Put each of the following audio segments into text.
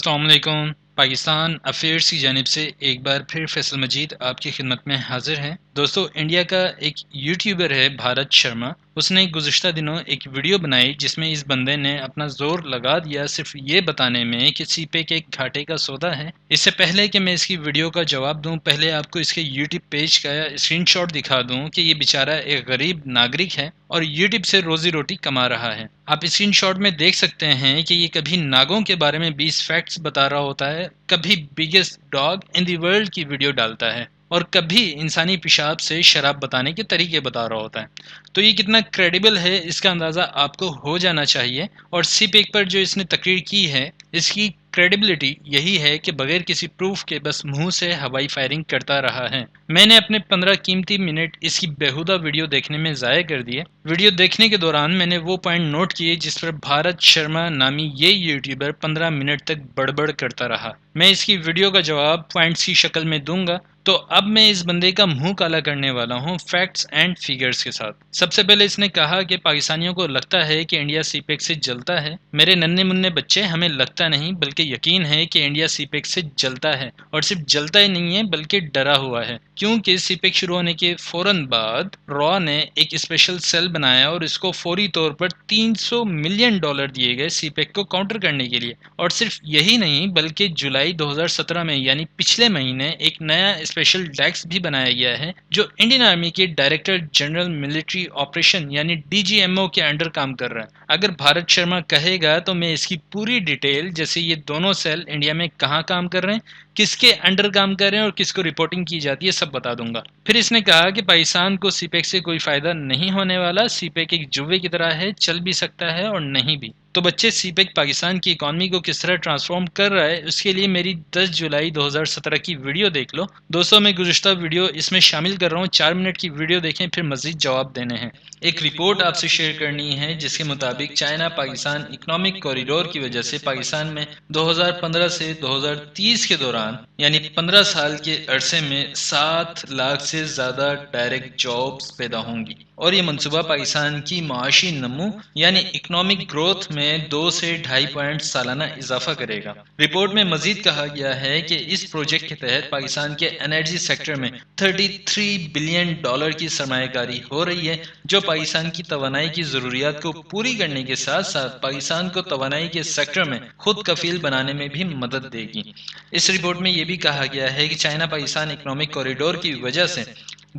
السلام علیکم۔ پاکستان افیئرس کی جانب سے ایک بار پھر فیصل مجید آپ کی خدمت میں حاضر ہیں۔ دوستو، انڈیا کا ایک یوٹیوبر ہے بھارت شرما، اس نے گزشتہ دنوں ایک ویڈیو بنائی جس میں اس بندے نے اپنا زور لگا دیا صرف یہ بتانے میں کہ سی پیک ایک گھاٹے کا سودا ہے۔ اس سے پہلے کہ میں اس کی ویڈیو کا جواب دوں، پہلے آپ کو اس کے یوٹیوب پیج کا اسکرین شاٹ دکھا دوں کہ یہ بیچارہ ایک غریب ناگرک ہے اور یوٹیوب سے روزی روٹی کما رہا ہے۔ آپ اسکرین شاٹ میں دیکھ سکتے ہیں کہ یہ کبھی ناگوں کے بارے میں 20 فیکٹس بتا رہا ہوتا ہے، کبھی بگیسٹ ڈاگ ان دی ورلڈ کی ویڈیو ڈالتا ہے، اور کبھی انسانی پیشاب سے شراب بتانے کے طریقے بتا رہا ہوتا ہے۔ تو یہ کتنا کریڈیبل ہے اس کا اندازہ آپ کو ہو جانا چاہیے، اور سی پیک پر جو اس نے تقریر کی ہے اس کی کریڈیبلٹی یہی ہے کہ بغیر کسی پروف کے بس منہ سے ہوائی فائرنگ کرتا رہا ہے۔ میں نے اپنے 15 قیمتی منٹ اس کی بیہودہ ویڈیو دیکھنے میں ضائع کر دیے۔ ویڈیو دیکھنے کے دوران میں نے وہ پوائنٹ نوٹ کیے جس پر بھارت شرما نامی یہ یوٹیوبر 15 منٹ تک بڑبڑ کرتا رہا۔ میں اس کی ویڈیو کا جواب پوائنٹس کی شکل میں دوں گا، تو اب میں اس بندے کا منہ کالا کرنے والا ہوں فیکٹس اینڈ فیگرز کے ساتھ۔ سب سے پہلے اس نے کہا کہ پاکستانیوں کو لگتا ہے کہ انڈیا سی پیک سے جلتا ہے۔ میرے ننھے منھے بچے، ہمیں لگتا نہیں بلکہ یقین ہے کہ انڈیا سی پیک سے جلتا ہے، اور صرف جلتا ہی نہیں ہے بلکہ ڈرا ہوا ہے، کیونکہ سی پیک شروع ہونے کے فوراً بعد را نے ایک اسپیشل سیل بنایا اور اس کو فوری طور پر $300 ملین دیے گئے سی پیک کو کاؤنٹر کرنے کے لیے۔ اور صرف یہی نہیں بلکہ جولائی 2017 میں یعنی پچھلے مہینے ایک نیا اسپیشل ڈیسک بھی بنایا گیا ہے جو انڈین آرمی کے ڈائریکٹر جنرل ملٹری آپریشن یعنی DGMO کے انڈر کام کر رہا ہے۔ اگر بھارت شرما کہے گا تو میں اس کی پوری ڈیٹیل، جیسے یہ دونوں سیل انڈیا میں کہاں کام کر رہے ہیں، کس کے انڈر کام کر رہے ہیں اور کس کو رپورٹنگ کی جاتی ہے، سب بتا دوں گا۔ پھر اس نے کہا کہ پاکستان کو سی پیک سے کوئی فائدہ نہیں ہونے والا، سی پیک ایک جوے کی طرح ہے، چل بھی سکتا ہے اور نہیں بھی۔ تو بچے، سی پیک پاکستان کی اکانومی کو کس طرح ٹرانسفارم کر رہا ہے اس کے لیے میری 10 جولائی 2017 کی ویڈیو دیکھ لو۔ دوستوں، میں گزشتہ ویڈیو اس میں شامل کر رہا ہوں، 4 منٹ کی ویڈیو دیکھیں، پھر مزید جواب دینے ہیں۔ ایک رپورٹ آپ سے شیئر کرنی ہے جس کے مطابق چائنا پاکستان اکنامک کوریڈور کی وجہ سے پاکستان میں 2015 سے 2030 کے دوران یعنی 15 سال کے عرصے میں 7 لاکھ سے زیادہ ڈائریکٹ جابز پیدا ہوں گی، اور یہ منصوبہ پاکستان کی معاشی نمو یعنی اکنامک گروتھ میں 2 سے 2.5 پوائنٹ سالانہ اضافہ کرے گا۔ رپورٹ میں مزید کہا گیا ہے کہ اس پروجیکٹ کے تحت پاکستان کے انرجی سیکٹر میں $33 بلین کی سرمایہ کاری ہو رہی ہے، جو پاکستان کی توانائی کی ضروریات کو پوری کرنے کے ساتھ ساتھ پاکستان کو توانائی کے سیکٹر میں خود کفیل بنانے میں بھی مدد دے گی۔ اس رپورٹ میں یہ بھی کہا گیا ہے کہ چائنا پاکستان اکنامک کوریڈور کی وجہ سے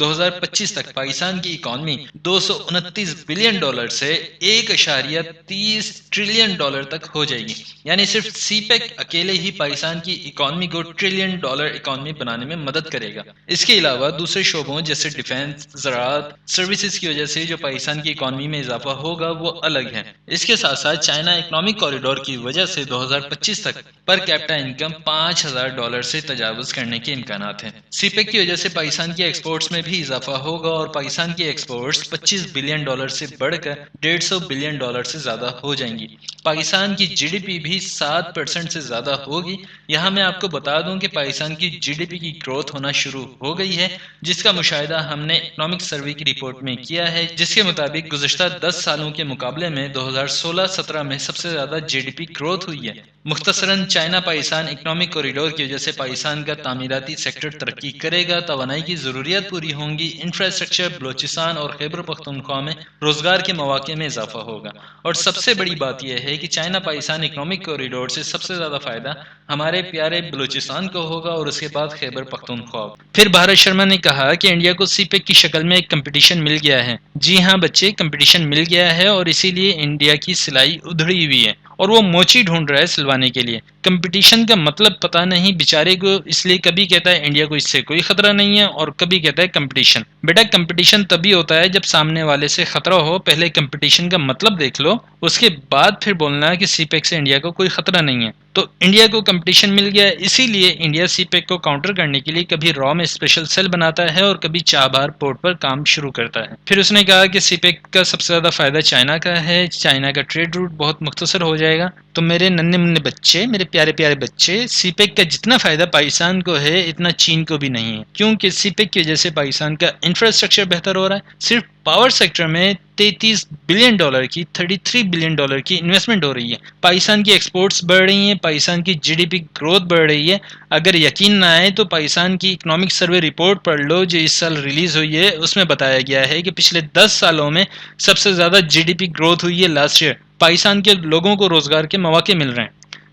2025 تک پاکستان کی اکانومی $229 بلین سے $1.30 ٹریلین تک ہو جائے گی، یعنی صرف سی پیک اکیلے ہی پاکستان کی اکانومی کو $1 ٹریلین اکانومی بنانے میں مدد کرے گا۔ اس کے علاوہ دوسرے شعبوں جیسے ڈیفنس، زراعت، سروسز کی وجہ سے جو پاکستان کی اکانومی میں اضافہ ہوگا وہ الگ ہے۔ اس کے ساتھ ساتھ چائنا اکنامک کوریڈور کی وجہ سے 2025 تک پر کیپٹا انکم $5,000 سے تجاوز کرنے کے امکانات ہیں۔ سی پیک کی وجہ سے پاکستان کے ایکسپورٹس میں بھی اضافہ ہوگا اور پاکستان کی ایکسپورٹس $25 بلین سے بڑھ کر $150 بلین سے زیادہ ہو جائیں گی۔ پاکستان کی جی ڈی پی بھی 7% سے زیادہ ہوگی۔ یہاں میں آپ کو بتا دوں کہ پاکستان کی جی ڈی پی کی گروتھ ہونا شروع ہو گئی ہے، جس کا مشاہدہ ہم نے اکنامک سروے کی رپورٹ میں کیا ہے، جس کے مطابق گزشتہ 10 سالوں کے مقابلے میں 2016-17 میں سب سے زیادہ جی ڈی پی گروتھ ہوئی ہے۔ مختصراً، چائنا پاکستان اکنامک کوریڈور کی وجہ سے پاکستان کا تعمیراتی سیکٹر ترقی کرے گا، توانائی کی ضروریات پوری ہوں گی، انفراسٹرکچر، بلوچستان اور خیبر پختونخوا میں روزگار کے مواقع میں اضافہ ہوگا، اور سب سے بڑی بات یہ ہے کہ چائنا پاکستان اکنامک کوریڈور سے سب سے زیادہ فائدہ ہمارے پیارے بلوچستان کو ہوگا اور اس کے بعد خیبر پختونخوا۔ پھر بھارت شرما نے کہا کہ انڈیا کو سی پیک کی شکل میں ایک کمپٹیشن مل گیا ہے۔ جی ہاں بچے، کمپٹیشن مل گیا ہے، اور اسی لیے انڈیا کی سلائی ادھڑی ہوئی ہے اور وہ موچی ڈھونڈ رہا ہے سلوانے کے لیے۔ کمپٹیشن کا مطلب پتہ نہیں بیچارے کو، اس لیے کبھی کہتا ہے انڈیا کو اس سے کوئی خطرہ نہیں ہے اور کبھی کہتا ہے کمپٹیشن۔ بیٹا، کمپٹیشن تبھی ہوتا ہے جب سامنے والے سے خطرہ ہو، پہلے کمپٹیشن کا مطلب دیکھ لو، اس کے بعد پھر بولنا کہ سی پیک سے انڈیا کو کوئی خطرہ نہیں ہے۔ تو انڈیا کو کمپٹیشن مل گیا ہے، اسی لیے انڈیا سی پیک کو کاؤنٹر کرنے کے لیے کبھی را میں اسپیشل سیل بناتا ہے اور کبھی چابہار پورٹ پر کام شروع کرتا ہے۔ پھر اس نے کہا کہ سی پیک کا سب سے زیادہ فائدہ چائنا کا ہے، چائنا کا ٹریڈ روٹ بہت مختصر ہو جائے گا۔ تو میرے ننھے منھے بچے، میرے پیارے پیارے بچے، سی پیک کا جتنا فائدہ پاکستان کو ہے اتنا چین کو بھی نہیں ہے، کیونکہ سی پیک کی وجہ سے پاکستان کا انفراسٹرکچر بہتر ہو رہا ہے۔ صرف پاور سیکٹر میں $33 بلین کی 33 بلین کی انویسٹمنٹ ہو رہی ہے. پاکستان کی ایکسپورٹس بڑھ رہی ہیں, پاکستان کی جی ڈی پی گروتھ بڑھ رہی ہے. اگر یقین نہ آئے تو پاکستان کی اکنامک سروے رپورٹ پڑھ لو جو اس سال ریلیز ہوئی ہے. اس میں بتایا گیا ہے کہ پچھلے 10 سالوں میں سب سے زیادہ جی ڈی پی گروتھ ہوئی ہے لاسٹ ایئر. پاکستان کے لوگوں کو روزگار کے مواقع مل رہے ہیں.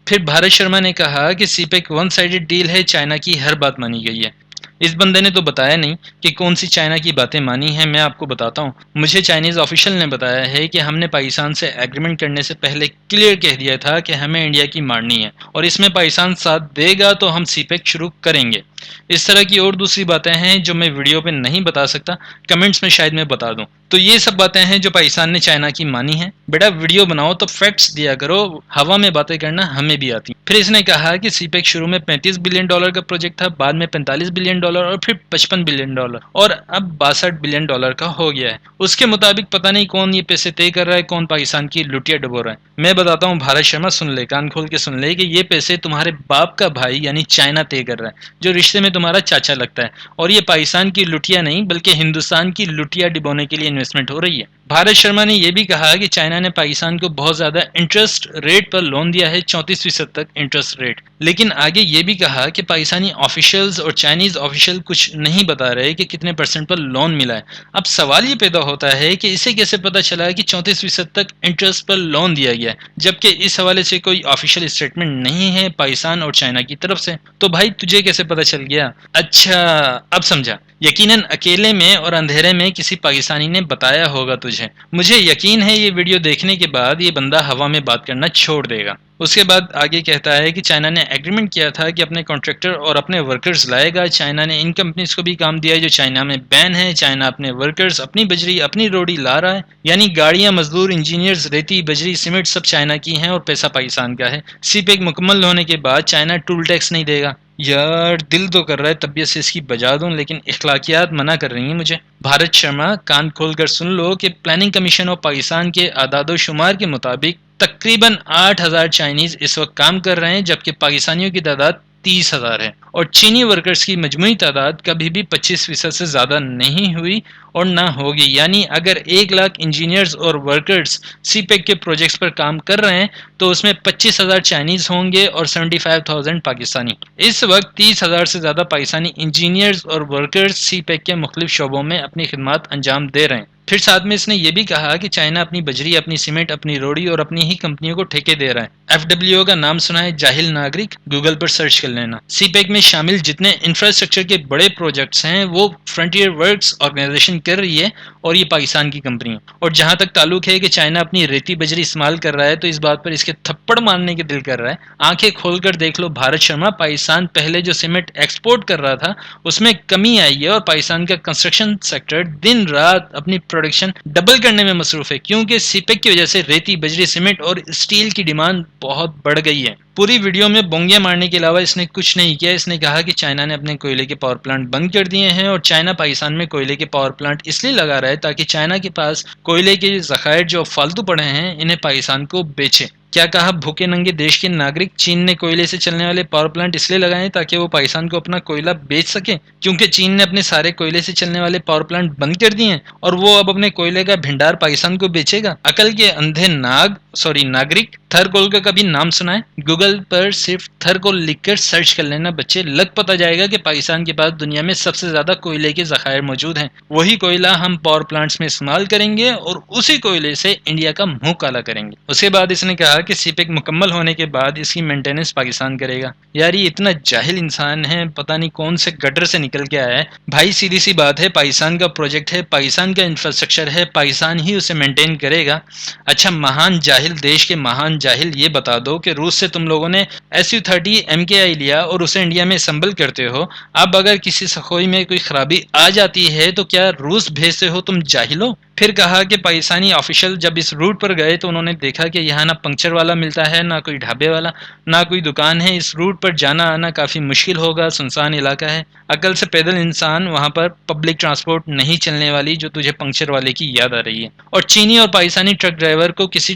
پھر بھارت شرما نے کہا کہ سی پیک ون سائیڈڈ ڈیل ہے, چائنا کی ہر بات مانی گئی ہے. اس بندے نے تو بتایا نہیں کہ کون سی چائنا کی باتیں مانی ہیں. میں آپ کو بتاتا ہوں. مجھے چائنیز آفیشل نے بتایا ہے کہ ہم نے پاکستان سے ایگریمنٹ کرنے سے پہلے کلیئر کہہ دیا تھا کہ ہمیں انڈیا کی مارنی ہے اور اس میں پاکستان ساتھ دے گا تو ہم سی پیک شروع کریں گے. اس طرح کی اور دوسری باتیں ہیں جو میں ویڈیو پہ نہیں بتا سکتا, کمنٹس میں شاید میں بتا دوں. تو یہ سب باتیں ہیں جو پاکستان نے چائنا کی مانی ہیں. بیٹا ویڈیو بناؤ تو فیکٹس دیا کرو, ہوا میں باتیں کرنا ہمیں بھی آتی. پھر اس نے کہا کہ سی پیک شروع میں $35 بلین کا پروجیکٹ تھا, بعد میں $45 بلین اور پھر $55 بلین اور اب $62 بلین کا ہو گیا ہے. اس کے مطابق پتہ نہیں کون یہ پیسے طے کر رہا ہے, کون پاکستان کی لٹیا ڈبو رہا ہے. میں بتاتا ہوں بھارت شرما, سن لے, کان کھول کے سن لے کہ یہ پیسے تمہارے باپ کا بھائی یعنی چائنا طے کر رہا ہے, جو رشتے میں تمہارا چاچا لگتا ہے. اور یہ پاکستان کی لٹیا نہیں بلکہ ہندوستان کی لٹیا ڈبونے کے لیے انویسٹمنٹ ہو رہی ہے. بھارت شرما نے یہ بھی کہا کہ چائنا نے پاکستان کو بہت زیادہ انٹرسٹ ریٹ پر لون دیا ہے, 34% تک انٹرسٹ ریٹ. لیکن آگے یہ بھی کہا کہ پاکستانی آفیشلز اور چائنیز آفیشل کچھ نہیں بتا رہے کہ کتنے پرسنٹ پر لون ملا ہے. اب سوال یہ پیدا ہوتا ہے کہ اسے کیسے پتا چلا کہ 34% تک انٹرسٹ پر لون دیا گیا ہے, جبکہ اس حوالے سے کوئی آفیشیل اسٹیٹمنٹ نہیں ہے پاکستان اور چائنا کی طرف سے. تو بھائی تجھے کیسے پتا چل گیا؟ اچھا اب سمجھا. یقیناً اکیلے میں اور اندھیرے میں کسی پاکستانی نے بتایا ہوگا تجھے. مجھے یقین ہے یہ ویڈیو دیکھنے کے بعد یہ بندہ ہوا میں بات کرنا چھوڑ دے گا. اس کے بعد آگے کہتا ہے کہ چائنا نے ایگریمنٹ کیا تھا کہ اپنے کانٹریکٹر اور اپنے ورکرز لائے گا. چائنا نے ان کمپنیز کو بھی کام دیا ہے جو چائنا میں بین ہے. چائنا اپنے ورکرز, اپنی بجری, اپنی روڈی لا رہا ہے. یعنی گاڑیاں, مزدور, انجینئرز, ریتی, بجری, سیمنٹ سب چائنا کی ہیں اور پیسہ پاکستان کا ہے. سی پیک مکمل ہونے کے بعد چائنا ٹول ٹیکس نہیں دے گا. یار دل تو کر رہا ہے طبیعت سے اس کی بجا دوں, لیکن اخلاقیات منع کر رہی ہیں مجھے. بھارت شرما, کان کھول کر سن لو کہ پلاننگ کمیشن آف پاکستان کے اعداد و شمار کے مطابق تقریباً 8,000 چائنیز اس وقت کام کر رہے ہیں, جبکہ پاکستانیوں کی تعداد 30,000 ہے. اور چینی ورکرز کی مجموعی تعداد کبھی بھی 25% سے زیادہ نہیں ہوئی اور نہ ہوگی. یعنی اگر 1 لاکھ انجینئرز اور ورکرز سی پیک کے پروجیکٹس پر کام کر رہے ہیں تو اس میں 25,000 چائنیز ہوں گے اور 75,000 پاکستانی. اس وقت 30,000 سے زیادہ پاکستانی انجینئرز اور ورکرز سی پیک کے مختلف شعبوں میں اپنی خدمات انجام دے رہے ہیں. پھر ساتھ میں اس نے یہ بھی کہا کہ چائنا اپنی بجری, اپنی سیمنٹ, اپنی روڑی اور اپنی ہی کمپنیوں کو ٹھیکے دے رہا ہے. ایف ڈبلیو کا نام سنا ہے؟ جاہل ناگرک, گوگل پر سرچ کر لینا. سی پیک میں شامل جتنے انفراسٹرکچر کے بڑے پروجیکٹس ہیں وہ فرنٹیئر ورکس آرگنائزیشن کر رہی ہے اور یہ پاکستان کی کمپنی ہے. اور جہاں تک تعلق ہے کہ چائنا اپنی ریتی بجری استعمال کر رہا ہے تو اس بات پر اس کے تھپڑ مارنے کے دل کر رہا ہے. آنکھیں کھول کر دیکھ لو بھارت شرما, پاکستان پہلے جو سیمنٹ ایکسپورٹ کر رہا تھا اس میں کمی آئی ہے اور پاکستان کا کنسٹرکشن سیکٹر دن رات اپنی پروڈکشن ڈبل کرنے میں مصروف ہے, کیونکہ سی پیک کی وجہ سے ریتی, بجری, سیمنٹ اور اسٹیل کی ڈیمانڈ بہت بڑھ گئی ہے. پوری ویڈیو میں بونگیاں مارنے کے علاوہ اس نے کچھ نہیں کیا. اس نے کہا کہ چائنا نے اپنے کوئلے کے پاور پلانٹ بند کر دیے ہیں اور چائنا پاکستان میں کوئلے کے پاور پلانٹ اس لیے لگا رہا ہے تاکہ چائنا کے پاس کوئلے کے ذخائر جو فالتو پڑے ہیں انہیں پاکستان کو بیچے. کیا کہا؟ بھوکے ننگے دیش کے ناگرک, چین نے کوئلے سے چلنے والے پاور پلانٹ اس لیے لگائے تاکہ وہ پاکستان کو اپنا کوئلہ بیچ سکے, کیونکہ چین نے اپنے سارے کوئلے سے چلنے والے پاور پلانٹ بند کر دیے ہیں اور وہ اب اپنے کوئلے کا بھنڈار پاکستان کو بیچے گا. عقل کے اندھے ناگرک, تھرکول کا کبھی نام سنا ہے؟ گوگل پر صرف تھرکول لکھ کر سرچ کر لینا بچے, لگ پتہ جائے گا کہ پاکستان کے پاس دنیا میں سب سے زیادہ کوئلے کے ذخائر موجود ہیں. وہی کوئلہ ہم پاور پلانٹس میں استعمال کریں گے اور اسی کوئلے سے انڈیا کا منہ کالا کریں گے. اس کے بعد اس نے کہا کہ سی پیک مکمل ہونے کے بعد اس کی مینٹیننس پاکستان کرے گا. یار یہ اتنا جاہل انسان ہے, پتہ نہیں کون سے گٹر سے نکل کے آیا ہے. بھائی سیدھی سی بات ہے, پاکستان کا پروجیکٹ ہے, پاکستان کا انفراسٹرکچر ہے, پاکستان ہی اسے مینٹین کرے گا. اچھا مہان جاہل, دیش کے مہان جاہل, یہ بتا دو کہ روس سے تم لوگوں نے Su-30 MKI لیا اور اسے انڈیا میں اسمبل کرتے ہو. اب اگر کسی سخوئی میں کوئی خرابی آ جاتی ہے تو کیا روس بھیجتے ہو تم جاہلو؟ پھر کہا کہ پاکستانی آفیشل جب اس روٹ پر گئے تو انہوں نے دیکھا کہ یہاں نہ پنکچر والا ملتا ہے, نہ کوئی ڈھابے والا, نہ کوئی دکان ہے. اس روٹ پر جانا آنا کافی مشکل ہوگا, سنسان علاقہ ہے. عقل سے پیدل انسان, وہاں پر پبلک ٹرانسپورٹ نہیں چلنے والی جو تجھے پنکچر والے کی یاد آ رہی ہے. اور چینی اور پاکستانی ٹرک ڈرائیور کو کسی